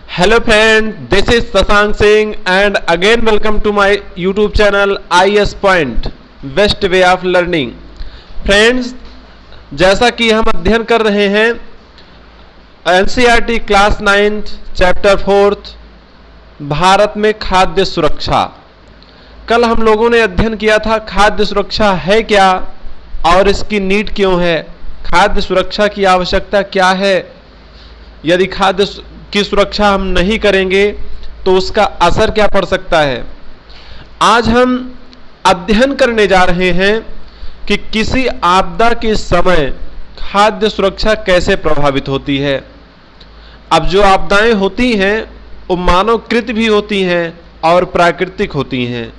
Hello friend, this is Sasank Singh and again welcome to my YouTube channel IS Point Best Way of Learning। Friends, जैसा कि हम अध्ययन कर रहे हैं NCERT क्लास 9 चैप्टर 4 भारत में खाद्य सुरक्षा। कल हम लोगों ने अध्ययन किया था खाद्य सुरक्षा है क्या और इसकी नीड क्यों है, खाद्य सुरक्षा की आवश्यकता क्या है, यदि खाद्य की सुरक्षा हम नहीं करेंगे तो उसका असर क्या पड़ सकता है। आज हम अध्ययन करने जा रहे हैं कि किसी आपदा के समय खाद्य सुरक्षा कैसे प्रभावित होती है। अब जो आपदाएं होती हैं वो मानवकृत भी होती हैं और प्राकृतिक होती हैं।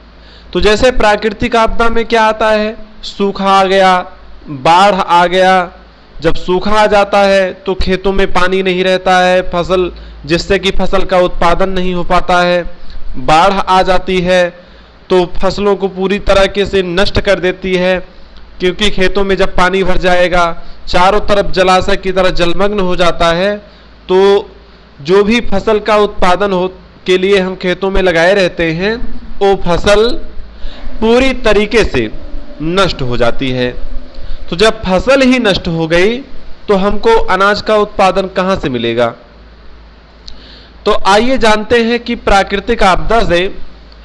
तो जैसे प्राकृतिक आपदा में क्या आता है, सूखा आ गया, बाढ़ आ गया। जब सूखा आ जाता है तो खेतों में पानी नहीं रहता है, फसल जिससे कि फसल का उत्पादन नहीं हो पाता है। बाढ़ आ जाती है तो फसलों को पूरी तरीके से नष्ट कर देती है, क्योंकि खेतों में जब पानी भर जाएगा चारों तरफ जलाशय की तरह जलमग्न हो जाता है, तो जो भी फसल का उत्पादन हो के लिए हम खेतों में लगाए रहते हैं वो फसल पूरी तरीके से नष्ट हो जाती है। तो जब फसल ही नष्ट हो गई तो हमको अनाज का उत्पादन कहां से मिलेगा। तो आइए जानते हैं कि प्राकृतिक आपदा से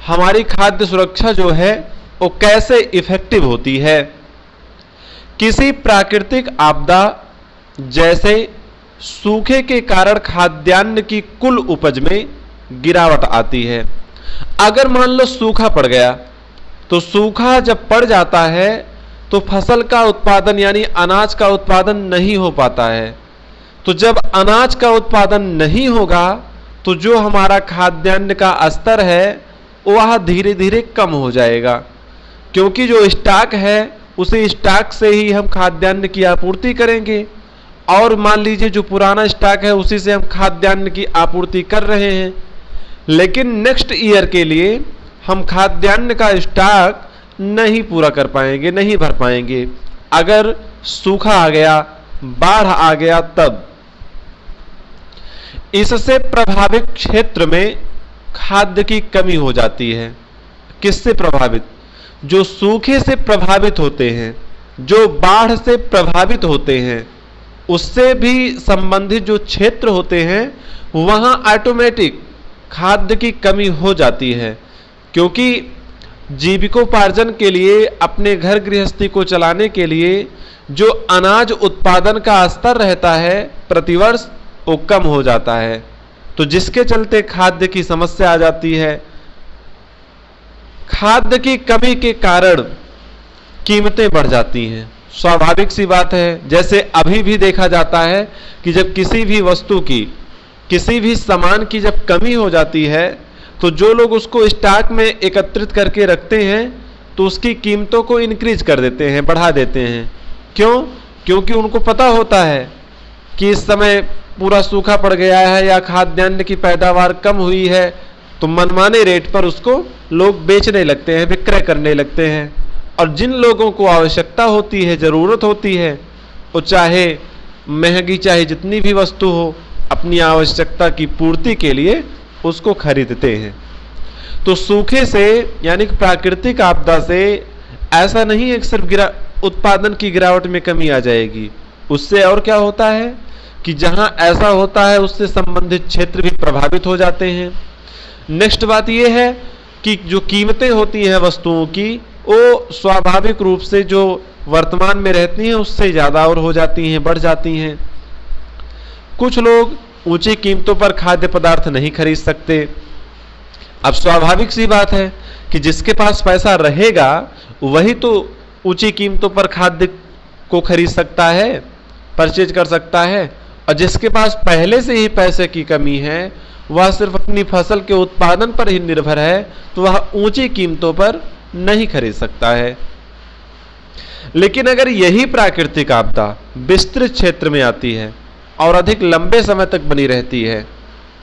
हमारी खाद्य सुरक्षा जो है वो कैसे इफेक्टिव होती है। किसी प्राकृतिक आपदा जैसे सूखे के कारण खाद्यान्न की कुल उपज में गिरावट आती है। अगर मान लो सूखा पड़ गया तो सूखा जब पड़ जाता है तो फसल का उत्पादन यानी अनाज का उत्पादन नहीं हो पाता है। तो जब अनाज का उत्पादन नहीं होगा तो जो हमारा खाद्यान्न का स्तर है वह धीरे धीरे कम हो जाएगा, क्योंकि जो स्टॉक है उसी स्टॉक से ही हम खाद्यान्न की आपूर्ति करेंगे। और मान लीजिए जो पुराना स्टॉक है उसी से हम खाद्यान्न की आपूर्ति कर रहे हैं, लेकिन नेक्स्ट ईयर के लिए हम खाद्यान्न का स्टॉक नहीं पूरा कर पाएंगे, नहीं भर पाएंगे। अगर सूखा आ गया, बाढ़ आ गया तब इससे प्रभावित क्षेत्र में खाद्य की कमी हो जाती है। किससे प्रभावित? जो सूखे से प्रभावित होते हैं, जो बाढ़ से प्रभावित होते हैं, उससे भी संबंधित जो क्षेत्र होते हैं वहां ऑटोमेटिक खाद्य की कमी हो जाती है, क्योंकि जीविकोपार्जन के लिए, अपने घर गृहस्थी को चलाने के लिए जो अनाज उत्पादन का स्तर रहता है प्रतिवर्ष वो कम हो जाता है। तो जिसके चलते खाद्य की समस्या आ जाती है। खाद्य की कमी के कारण कीमतें बढ़ जाती हैं, स्वाभाविक सी बात है। जैसे अभी भी देखा जाता है कि जब किसी भी वस्तु की, किसी भी सामान की जब कमी हो जाती है तो जो लोग उसको स्टॉक में एकत्रित करके रखते हैं तो उसकी कीमतों को इंक्रीज कर देते हैं, बढ़ा देते हैं। क्यों? क्योंकि उनको पता होता है कि इस समय पूरा सूखा पड़ गया है या खाद्यान्न की पैदावार कम हुई है, तो मनमाने रेट पर उसको लोग बेचने लगते हैं, विक्रय करने लगते हैं। और जिन लोगों को आवश्यकता होती है, ज़रूरत होती है, वो चाहे महंगी चाहे जितनी भी वस्तु हो, अपनी आवश्यकता की पूर्ति के लिए उसको खरीदते हैं। तो सूखे से यानी कि प्राकृतिक आपदा से ऐसा नहीं है कि सिर्फ उत्पादन की गिरावट में कमी आ जाएगी। उससे और क्या होता है कि जहां ऐसा होता है उससे संबंधित क्षेत्र भी प्रभावित हो जाते हैं। नेक्स्ट बात यह है कि जो कीमतें होती हैं वस्तुओं की वो स्वाभाविक रूप से जो वर्तमान में रहती हैं उससे ज़्यादा और हो जाती हैं, बढ़ जाती हैं। कुछ लोग ऊंची कीमतों पर खाद्य पदार्थ नहीं खरीद सकते। अब स्वाभाविक सी बात है कि जिसके पास पैसा रहेगा वही तो ऊंची कीमतों पर खाद्य को खरीद सकता है, परचेज कर सकता है। और जिसके पास पहले से ही पैसे की कमी है, वह सिर्फ अपनी फसल के उत्पादन पर ही निर्भर है, तो वह ऊंची कीमतों पर नहीं खरीद सकता है। लेकिन अगर यही प्राकृतिक आपदा विस्तृत क्षेत्र में आती है और अधिक लंबे समय तक बनी रहती है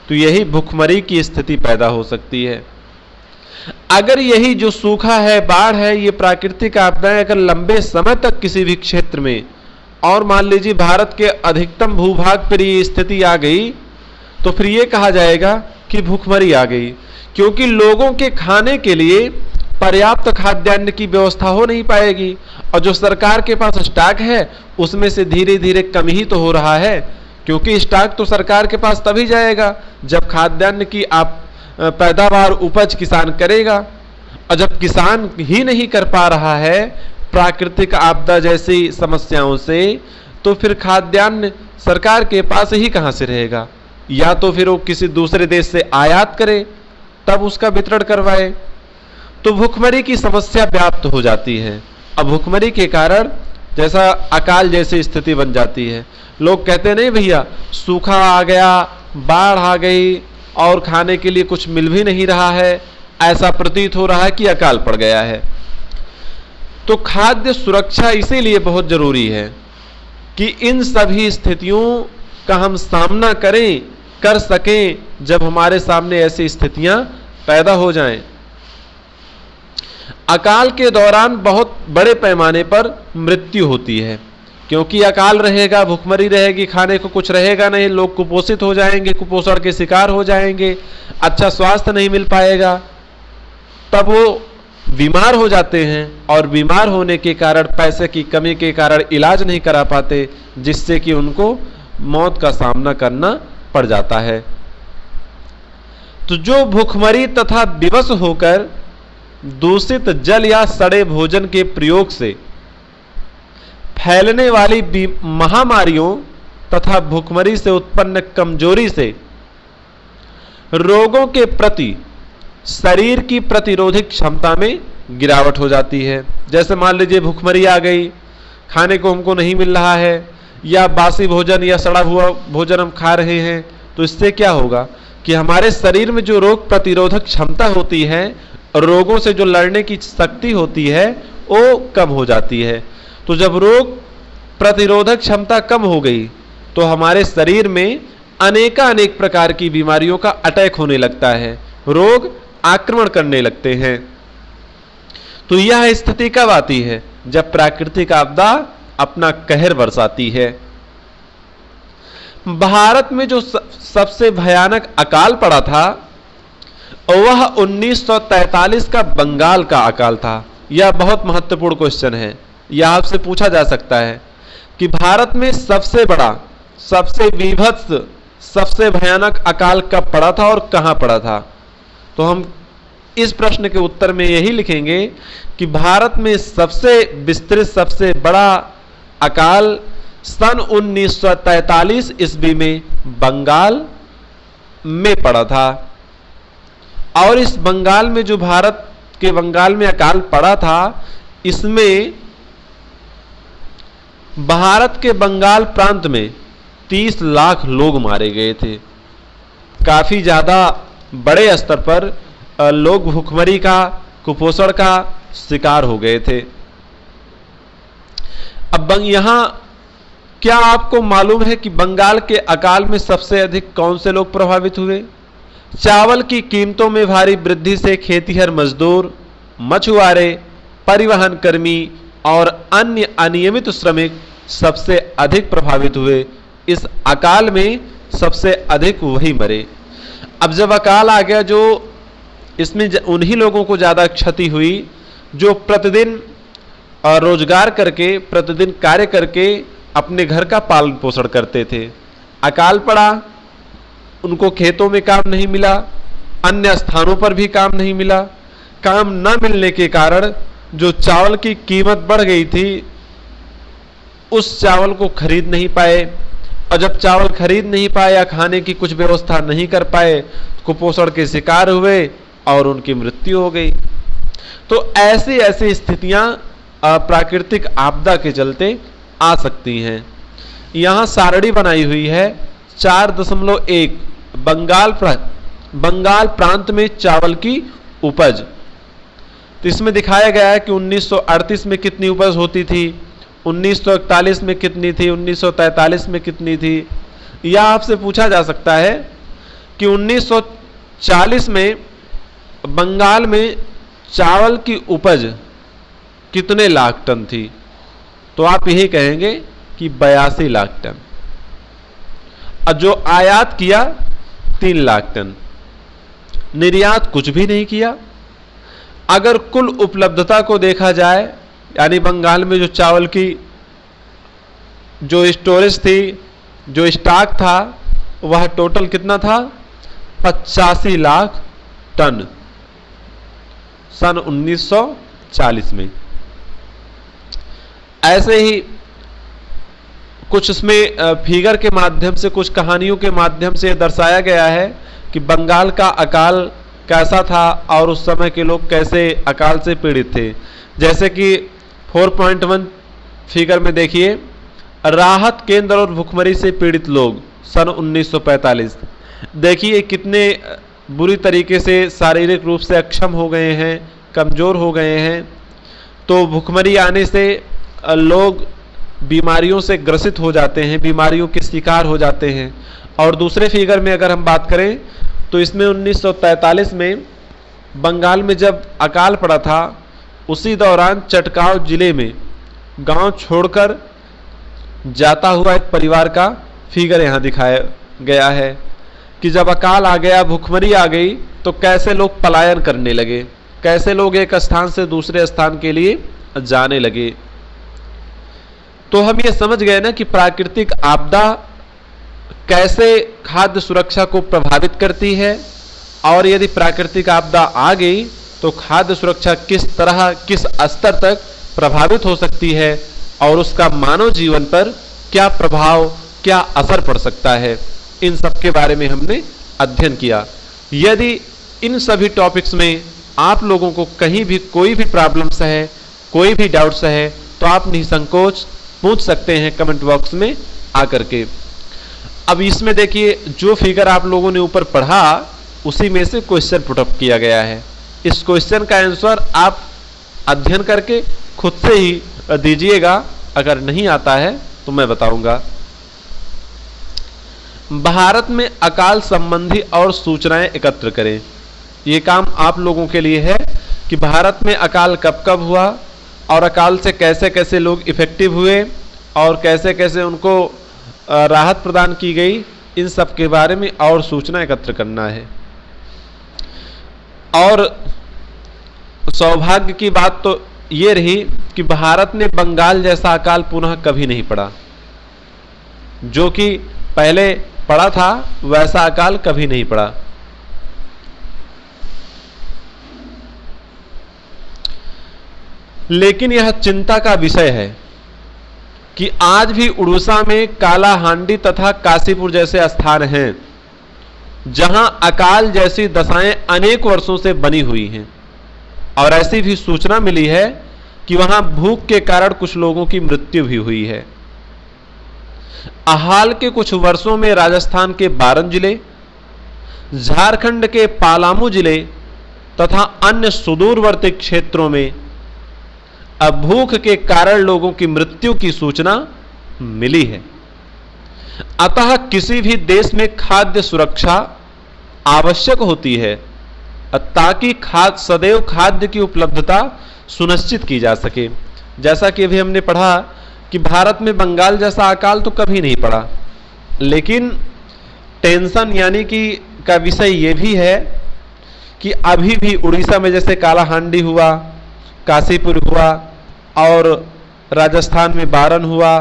तो यही भुखमरी की स्थिति पैदा हो सकती है। अगर यही जो सूखा है, बाढ़ है, ये प्राकृतिक आपदाएं अगर लंबे समय तक किसी भी क्षेत्र में, और मान लीजिए भारत के अधिकतम भूभाग पर ये स्थिति आ गई, तो फिर ये कहा जाएगा कि भूखमरी आ गई, क्योंकि लोगों के खाने के लिए पर्याप्त खाद्यान्न की व्यवस्था हो नहीं पाएगी, और जो सरकार के पास स्टॉक है उसमें से धीरे धीरे कम ही तो हो रहा है, क्योंकि स्टॉक तो सरकार के पास तभी जाएगा जब खाद्यान्न की पैदावार उपज किसान करेगा, और जब किसान ही नहीं कर पा रहा है प्राकृतिक आपदा जैसी समस्याओं से, तो फिर खाद्यान्न सरकार के पास ही कहां से रहेगा, या तो फिर वो किसी दूसरे देश से आयात करे तब उसका वितरण करवाए। तो भूखमरी की समस्या व्याप्त हो जाती है। अब भूखमरी के कारण जैसा अकाल जैसी स्थिति बन जाती है, लोग कहते नहीं भैया सूखा आ गया, बाढ़ आ गई और खाने के लिए कुछ मिल भी नहीं रहा है, ऐसा प्रतीत हो रहा है कि अकाल पड़ गया है। तो खाद्य सुरक्षा इसीलिए बहुत जरूरी है कि इन सभी स्थितियों का हम सामना कर सकें जब हमारे सामने ऐसी स्थितियां पैदा हो जाएं। अकाल के दौरान बहुत बड़े पैमाने पर मृत्यु होती है, क्योंकि अकाल रहेगा, भूखमरी रहेगी, खाने को कुछ रहेगा नहीं, लोग कुपोषित हो जाएंगे, कुपोषण के शिकार हो जाएंगे, अच्छा स्वास्थ्य नहीं मिल पाएगा, तब वो बीमार हो जाते हैं, और बीमार होने के कारण पैसे की कमी के कारण इलाज नहीं करा पाते, जिससे कि उनको मौत का सामना करना पड़ जाता है। तो जो भूखमरी तथा विवश होकर दूषित जल या सड़े भोजन के प्रयोग से फैलने वाली महामारियों तथा भूखमरी से उत्पन्न कमजोरी से रोगों के प्रति शरीर की प्रतिरोधक क्षमता में गिरावट हो जाती है। जैसे मान लीजिए भूखमरी आ गई, खाने को हमको नहीं मिल रहा है, या बासी भोजन या सड़ा हुआ भोजन हम खा रहे हैं, तो इससे क्या होगा कि हमारे शरीर में जो रोग प्रतिरोधक क्षमता होती है, रोगों से जो लड़ने की शक्ति होती है, वो कम हो जाती है। तो जब रोग प्रतिरोधक क्षमता कम हो गई तो हमारे शरीर में अनेक प्रकार की बीमारियों का अटैक होने लगता है, रोग आक्रमण करने लगते हैं। तो यह स्थिति कब आती है? जब प्राकृतिक आपदा अपना कहर बरसाती है। भारत में जो सबसे भयानक अकाल पड़ा था वह 1943 का बंगाल का अकाल था। यह बहुत महत्वपूर्ण क्वेश्चन है। यह आपसे पूछा जा सकता है कि भारत में सबसे बड़ा, सबसे विभत्स, सबसे भयानक अकाल कब पड़ा था और कहां पड़ा था? तो हम इस प्रश्न के उत्तर में यही लिखेंगे कि भारत में सबसे विस्तृत, सबसे बड़ा अकाल सन 1943 ईस्वी में बंगाल में पड़ा था। और इस बंगाल में, जो भारत के बंगाल में अकाल पड़ा था, इसमें भारत के बंगाल प्रांत में 30 लाख लोग मारे गए थे। काफी ज्यादा बड़े स्तर पर लोग भूखमरी का, कुपोषण का शिकार हो गए थे। अब यहां क्या आपको मालूम है कि बंगाल के अकाल में सबसे अधिक कौन से लोग प्रभावित हुए? चावल की कीमतों में भारी वृद्धि से खेतीहर मजदूर, मछुआरे, परिवहन कर्मी और अन्य अनियमित श्रमिक सबसे अधिक प्रभावित हुए। इस अकाल में सबसे अधिक वही मरे। अब जब अकाल आ गया, जो इसमें उन्हीं लोगों को ज्यादा क्षति हुई जो प्रतिदिन रोजगार करके, प्रतिदिन कार्य करके अपने घर का पालन पोषण करते थे। अकाल पड़ा, उनको खेतों में काम नहीं मिला, अन्य स्थानों पर भी काम नहीं मिला। काम न मिलने के कारण जो चावल की कीमत बढ़ गई थी, उस चावल को खरीद नहीं पाए, और जब चावल खरीद नहीं पाए या खाने की कुछ व्यवस्था नहीं कर पाए, कुपोषण के शिकार हुए और उनकी मृत्यु हो गई। तो ऐसी ऐसी स्थितियां प्राकृतिक आपदा के चलते आ सकती हैं। यहां सारणी बनाई हुई है 4.1 बंगाल प्रांत में चावल की उपज। तो इसमें दिखाया गया है कि 1938 में कितनी उपज होती थी, 1941 में कितनी थी, 1943 में कितनी थी। यह आपसे पूछा जा सकता है कि 1940 में बंगाल में चावल की उपज कितने लाख टन थी, तो आप यही कहेंगे कि 82 लाख टन। और जो आयात किया 3 लाख टन। निर्यात कुछ भी नहीं किया। अगर कुल उपलब्धता को देखा जाए, यानी बंगाल में जो चावल की जो स्टोरेज थी, जो स्टॉक था, वह टोटल कितना था? 85 लाख टन सन 1940 में। ऐसे ही कुछ इसमें फिगर के माध्यम से, कुछ कहानियों के माध्यम से दर्शाया गया है कि बंगाल का अकाल कैसा था और उस समय के लोग कैसे अकाल से पीड़ित थे। जैसे कि 4.1 फिगर में देखिए, राहत केंद्र और भुखमरी से पीड़ित लोग सन 1945। देखिए कितने बुरी तरीके से शारीरिक रूप से अक्षम हो गए हैं, कमज़ोर हो गए हैं। तो भुखमरी आने से लोग बीमारियों से ग्रसित हो जाते हैं, बीमारियों के शिकार हो जाते हैं। और दूसरे फिगर में अगर हम बात करें तो इसमें 1943 में बंगाल में जब अकाल पड़ा था, उसी दौरान चटगांव जिले में गांव छोड़कर जाता हुआ एक परिवार का फिगर यहाँ दिखाया गया है कि जब अकाल आ गया, भुखमरी आ गई, तो कैसे लोग पलायन करने लगे, कैसे लोग एक स्थान से दूसरे स्थान के लिए जाने लगे। तो हम ये समझ गए ना कि प्राकृतिक आपदा कैसे खाद्य सुरक्षा को प्रभावित करती है, और यदि प्राकृतिक आपदा आ गई तो खाद्य सुरक्षा किस तरह, किस स्तर तक प्रभावित हो सकती है और उसका मानव जीवन पर क्या प्रभाव, क्या असर पड़ सकता है। इन सब के बारे में हमने अध्ययन किया। यदि इन सभी टॉपिक्स में आप लोगों को कहीं भी कोई भी प्रॉब्लम्स है, कोई भी डाउट्स है, तो आप निसंकोच पूछ सकते हैं कमेंट बॉक्स में आकर के। अब इसमें देखिए जो फिगर आप लोगों ने ऊपर पढ़ा, उसी में से क्वेश्चन पुट अप किया गया है। इस क्वेश्चन का आंसर आप अध्ययन करके खुद से ही दीजिएगा। अगर नहीं आता है तो मैं बताऊंगा। भारत में अकाल संबंधी और सूचनाएं एकत्र करें। ये काम आप लोगों के लिए है कि भारत में अकाल कब कब हुआ और अकाल से कैसे कैसे लोग इफेक्टिव हुए और कैसे कैसे उनको राहत प्रदान की गई, इन सब के बारे में और सूचना एकत्र करना है। और सौभाग्य की बात तो ये रही कि भारत ने बंगाल जैसा अकाल पुनः कभी नहीं पड़ा। जो कि पहले पड़ा था वैसा अकाल कभी नहीं पड़ा। लेकिन यह चिंता का विषय है कि आज भी उड़ीसा में कालाहांडी तथा काशीपुर जैसे स्थान हैं जहां अकाल जैसी दशाएं अनेक वर्षों से बनी हुई हैं। और ऐसी भी सूचना मिली है कि वहां भूख के कारण कुछ लोगों की मृत्यु भी हुई है। हाल के कुछ वर्षों में राजस्थान के बारन जिले, झारखंड के पालामू जिले तथा अन्य सुदूरवर्ती क्षेत्रों में अब भूख के कारण लोगों की मृत्यु की सूचना मिली है। अतः किसी भी देश में खाद्य सुरक्षा आवश्यक होती है ताकि सदैव खाद्य की उपलब्धता सुनिश्चित की जा सके। जैसा कि अभी हमने पढ़ा कि भारत में बंगाल जैसा अकाल तो कभी नहीं पड़ा, लेकिन टेंशन यानी कि का विषय यह भी है कि अभी भी उड़ीसा में जैसे कालाहांडी हुआ, काशीपुर हुआ और राजस्थान में बारन हुआ,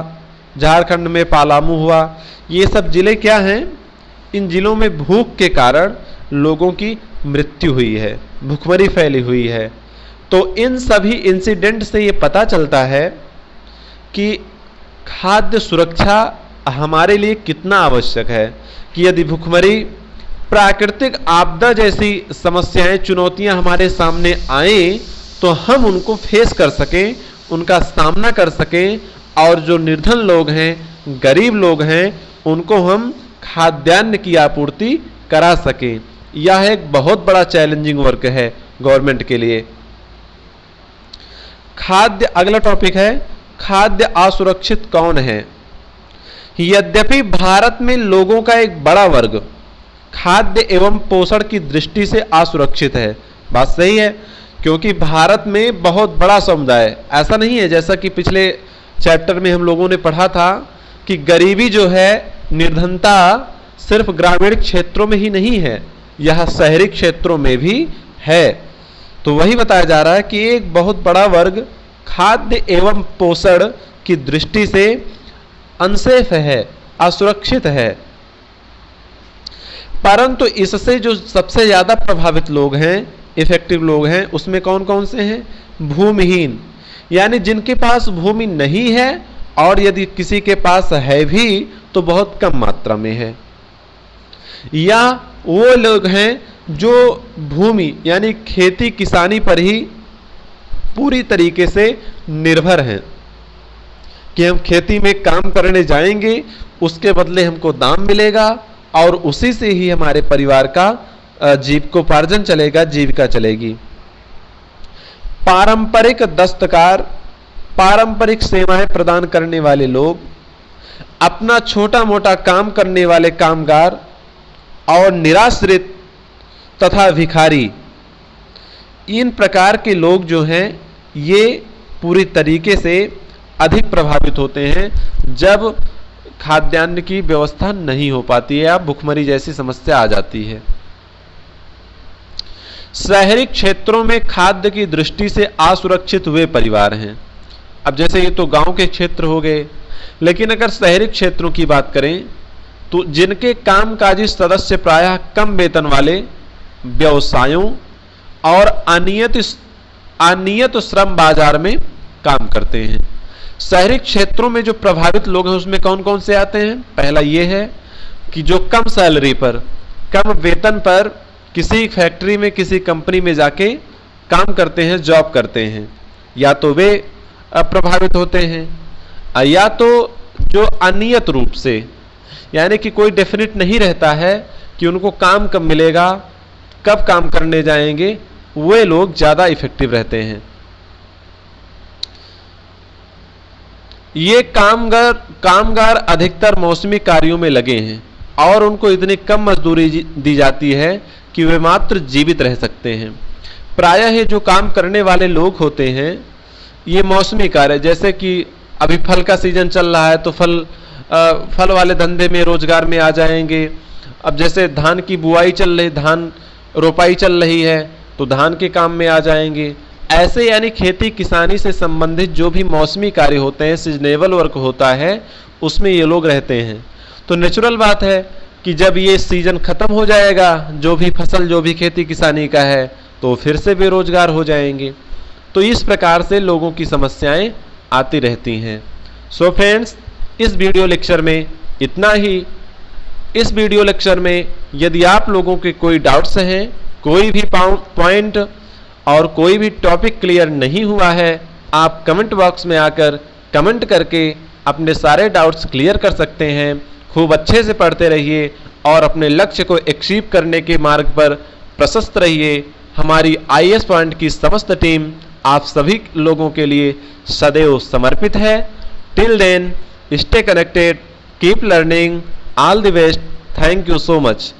झारखंड में पालामू हुआ, ये सब जिले क्या हैं? इन जिलों में भूख के कारण लोगों की मृत्यु हुई है, भूखमरी फैली हुई है। तो इन सभी इंसिडेंट से ये पता चलता है कि खाद्य सुरक्षा हमारे लिए कितना आवश्यक है कि यदि भूखमरी, प्राकृतिक आपदा जैसी समस्याएं, चुनौतियां हमारे सामने आए तो हम उनको फेस कर सकें, उनका सामना कर सकें और जो निर्धन लोग हैं, गरीब लोग हैं, उनको हम खाद्यान्न की आपूर्ति करा सकें। यह एक बहुत बड़ा चैलेंजिंग वर्क है गवर्नमेंट के लिए। खाद्य, अगला टॉपिक है खाद्य असुरक्षित कौन है। यद्यपि भारत में लोगों का एक बड़ा वर्ग खाद्य एवं पोषण की दृष्टि से असुरक्षित है। बात सही है, क्योंकि भारत में बहुत बड़ा समुदाय, ऐसा नहीं है जैसा कि पिछले चैप्टर में हम लोगों ने पढ़ा था कि गरीबी जो है, निर्धनता सिर्फ ग्रामीण क्षेत्रों में ही नहीं है, यह शहरी क्षेत्रों में भी है। तो वही बताया जा रहा है कि एक बहुत बड़ा वर्ग खाद्य एवं पोषण की दृष्टि से अनसेफ है, असुरक्षित है। परंतु इससे जो सबसे ज्यादा प्रभावित लोग हैं, इफेक्टिव लोग हैं, उसमें कौन कौन से हैं? भूमिहीन, यानी जिनके पास भूमि नहीं है, और यदि किसी के पास है भी तो बहुत कम मात्रा में है। या वो लोग हैं जो भूमि यानी खेती किसानी पर ही पूरी तरीके से निर्भर हैं कि हम खेती में काम करने जाएंगे, उसके बदले हमको दाम मिलेगा और उसी से ही हमारे परिवार का जीविकोपार्जन चलेगा, जीविका चलेगी। पारंपरिक दस्तकार, पारंपरिक सेवाएं प्रदान करने वाले लोग, अपना छोटा मोटा काम करने वाले कामगार और निराश्रित तथा भिखारी, इन प्रकार के लोग जो हैं ये पूरी तरीके से अधिक प्रभावित होते हैं जब खाद्यान्न की व्यवस्था नहीं हो पाती है या भुखमरी जैसी समस्या आ जाती है। शहरी क्षेत्रों में खाद्य की दृष्टि से असुरक्षित वे परिवार हैं। अब जैसे ये तो गांव के क्षेत्र हो गए, लेकिन अगर शहरी क्षेत्रों की बात करें तो जिनके कामकाजी सदस्य प्रायः कम वेतन वाले व्यवसायों और अनियत श्रम बाजार में काम करते हैं। शहरी क्षेत्रों में जो प्रभावित लोग हैं उसमें कौन कौन से आते हैं? पहला ये है कि जो कम सैलरी पर, कम वेतन पर किसी फैक्ट्री में, किसी कंपनी में जाके काम करते हैं, जॉब करते हैं, या तो वे प्रभावित होते हैं, या तो जो अनियत रूप से, यानी कि कोई डेफिनेट नहीं रहता है कि उनको काम कब मिलेगा, कब काम करने जाएंगे, वे लोग ज्यादा इफेक्टिव रहते हैं। ये कामगार अधिकतर मौसमी कार्यों में लगे हैं और उनको इतनी कम मजदूरी दी जाती है कि वे मात्र जीवित रह सकते हैं। प्रायः ये जो काम करने वाले लोग होते हैं ये मौसमी कार्य, जैसे कि अभी फल का सीजन चल रहा है तो फल वाले धंधे में, रोजगार में आ जाएंगे। अब जैसे धान की बुआई चल रही, धान रोपाई चल रही है तो धान के काम में आ जाएंगे। ऐसे यानी खेती किसानी से संबंधित जो भी मौसमी कार्य होते हैं, सीजनेबल वर्क होता है, उसमें ये लोग रहते हैं। तो नेचुरल बात है कि जब ये सीजन खत्म हो जाएगा, जो भी फसल, जो भी खेती किसानी का है, तो फिर से बेरोजगार हो जाएंगे। तो इस प्रकार से लोगों की समस्याएं आती रहती हैं। सो फ्रेंड्स, इस वीडियो लेक्चर में इतना ही। इस वीडियो लेक्चर में यदि आप लोगों के कोई डाउट्स हैं, कोई भी पॉइंट और कोई भी टॉपिक क्लियर नहीं हुआ है, आप कमेंट बॉक्स में आकर कमेंट करके अपने सारे डाउट्स क्लियर कर सकते हैं। खूब अच्छे से पढ़ते रहिए और अपने लक्ष्य को अचीव करने के मार्ग पर प्रशस्त रहिए। हमारी IAS पॉइंट की समस्त टीम आप सभी लोगों के लिए सदैव समर्पित है। Till then, stay connected, keep learning, all the best, thank you so much.